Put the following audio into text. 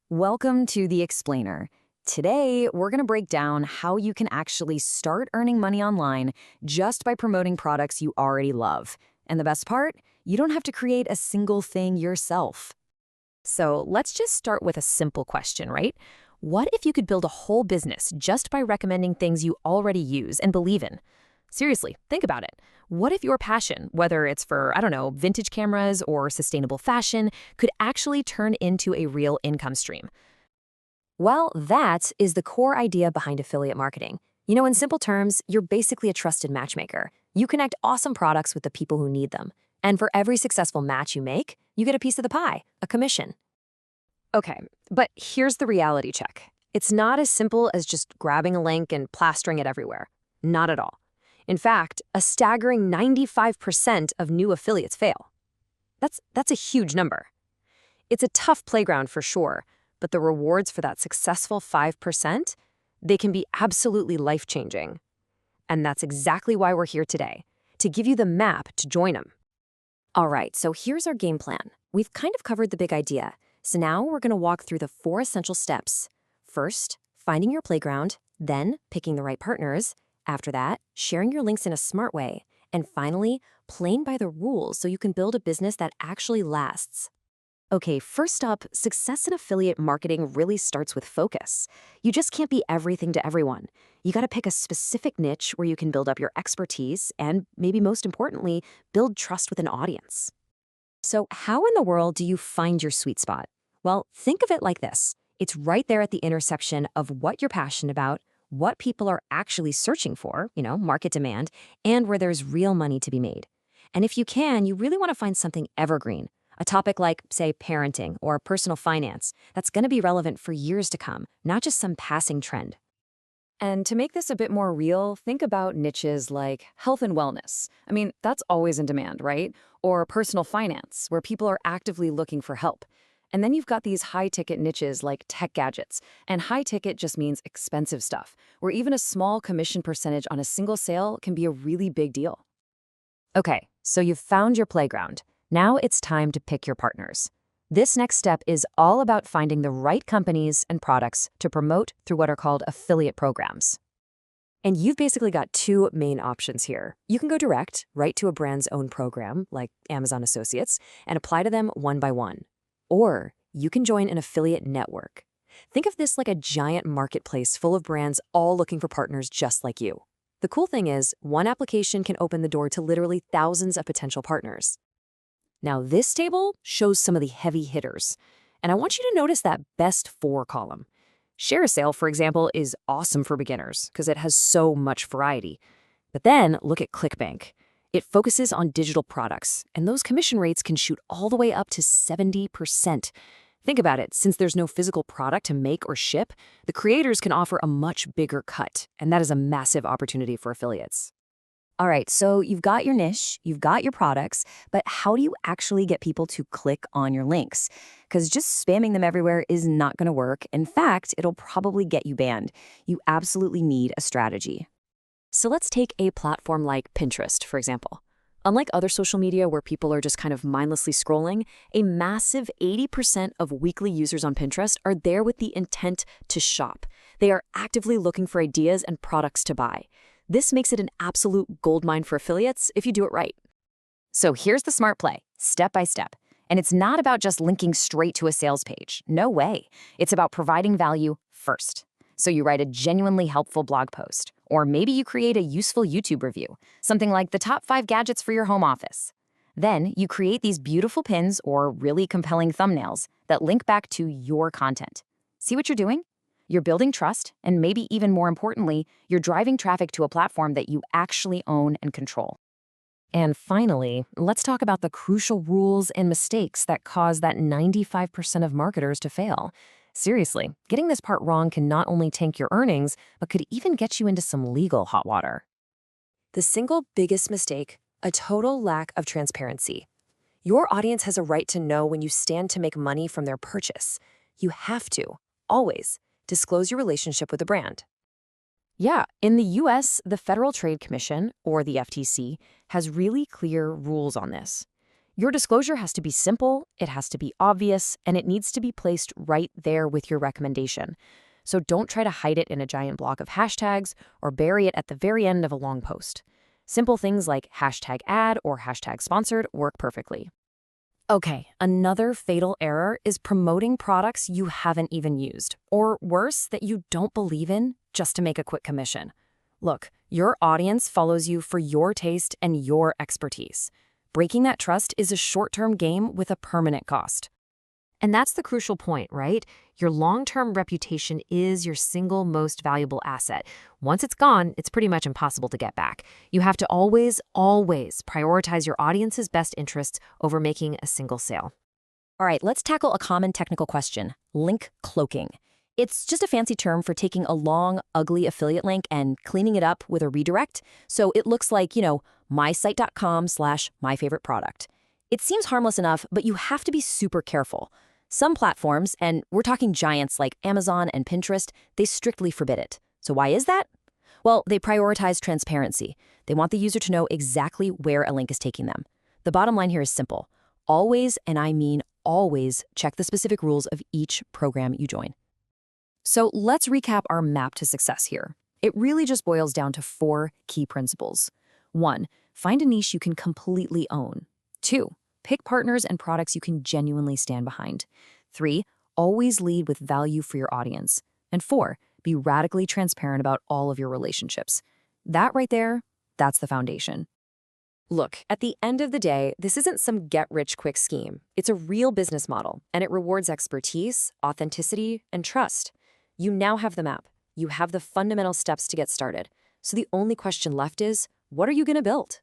Welcome to The Explainer. Today, we're going to break down how you can actually start earning money online just by promoting products you already love. And the best part, you don't have to create a single thing yourself. So let's just start with a simple question, right? What if you could build a whole business just by recommending things you already use and believe in? Seriously, think about it. What if your passion, whether it's for, vintage cameras or sustainable fashion, could actually turn into a real income stream? Well, that is the core idea behind affiliate marketing. In simple terms, you're basically a trusted matchmaker. You connect awesome products with the people who need them. And for every successful match you make, you get a piece of the pie, a commission. Okay, but here's the reality check. It's not as simple as just grabbing a link and plastering it everywhere. Not at all. In fact, a staggering 95% of new affiliates fail. That's a huge number. It's a tough playground for sure, but the rewards for that successful 5%, they can be absolutely life-changing. And that's exactly why we're here today, to give you the map to join them. All right, so here's our game plan. We've kind of covered the big idea. So now we're going to walk through the 4 essential steps. First, finding your playground, then picking the right partners. After that, sharing your links in a smart way. And finally, playing by the rules so you can build a business that actually lasts. Okay, first up, success in affiliate marketing really starts with focus. You just can't be everything to everyone. You got to pick a specific niche where you can build up your expertise and, maybe most importantly, build trust with an audience. So how in the world do you find your sweet spot? Well, think of it like this. It's right there at the intersection of what you're passionate about, what people are actually searching for, market demand, and where there's real money to be made. And if you can, you really want to find something evergreen, a topic like, say, parenting or personal finance that's going to be relevant for years to come, not just some passing trend. And to make this a bit more real, think about niches like health and wellness. That's always in demand, right? Or personal finance, where people are actively looking for help. And then you've got these high-ticket niches like tech gadgets. And high-ticket just means expensive stuff, where even a small commission percentage on a single sale can be a really big deal. Okay, so you've found your playground. Now it's time to pick your partners. This next step is all about finding the right companies and products to promote through what are called affiliate programs. And you've basically got 2 main options here. You can go direct, right to a brand's own program, like Amazon Associates, and apply to them one by one. Or you can join an affiliate network. Think of this like a giant marketplace full of brands all looking for partners just like you. The cool thing is, one application can open the door to literally thousands of potential partners. Now, this table shows some of the heavy hitters, and I want you to notice that best 4 column. ShareASale, for example, is awesome for beginners because it has so much variety. But then look at ClickBank. It focuses on digital products, and those commission rates can shoot all the way up to 70%. Think about it, since there's no physical product to make or ship, the creators can offer a much bigger cut, and that is a massive opportunity for affiliates. All right, so you've got your niche, you've got your products, but how do you actually get people to click on your links? Because just spamming them everywhere is not going to work. In fact, it'll probably get you banned. You absolutely need a strategy. So let's take a platform like Pinterest, for example. Unlike other social media where people are just kind of mindlessly scrolling, a massive 80% of weekly users on Pinterest are there with the intent to shop. They are actively looking for ideas and products to buy. This makes it an absolute goldmine for affiliates if you do it right. So here's the smart play, step by step. And it's not about just linking straight to a sales page. No way. It's about providing value first. So you write a genuinely helpful blog post, or maybe you create a useful YouTube review, something like the top 5 gadgets for your home office. Then you create these beautiful pins or really compelling thumbnails that link back to your content. See what you're doing? You're building trust, and maybe even more importantly, you're driving traffic to a platform that you actually own and control. And finally, let's talk about the crucial rules and mistakes that cause that 95% of marketers to fail. Seriously, getting this part wrong can not only tank your earnings, but could even get you into some legal hot water. The single biggest mistake, a total lack of transparency. Your audience has a right to know when you stand to make money from their purchase. You have to, always, disclose your relationship with the brand. Yeah, in the US, the Federal Trade Commission, or the FTC, has really clear rules on this. Your disclosure has to be simple, it has to be obvious, and it needs to be placed right there with your recommendation. So don't try to hide it in a giant block of hashtags or bury it at the very end of a long post. Simple things like hashtag ad or hashtag sponsored work perfectly. Okay, another fatal error is promoting products you haven't even used, or worse, that you don't believe in just to make a quick commission. Look, your audience follows you for your taste and your expertise. Breaking that trust is a short-term game with a permanent cost. And that's the crucial point, right? Your long-term reputation is your single most valuable asset. Once it's gone, it's pretty much impossible to get back. You have to always prioritize your audience's best interests over making a single sale. All right, let's tackle a common technical question, link cloaking. It's just a fancy term for taking a long, ugly affiliate link and cleaning it up with a redirect, so it looks like, mysite.com/myfavoriteproduct. It seems harmless enough, but you have to be super careful. Some platforms, and we're talking giants like Amazon and Pinterest, they strictly forbid it. So why is that? Well, they prioritize transparency. They want the user to know exactly where a link is taking them. The bottom line here is simple. Always, and I mean always, check the specific rules of each program you join. So let's recap our map to success here. It really just boils down to 4 key principles. 1, find a niche you can completely own. 2, pick partners and products you can genuinely stand behind. 3, always lead with value for your audience. And 4, be radically transparent about all of your relationships. That right there, that's the foundation. Look, at the end of the day, this isn't some get-rich-quick scheme. It's a real business model, and it rewards expertise, authenticity, and trust. You now have the map. You have the fundamental steps to get started. So the only question left is, what are you going to build?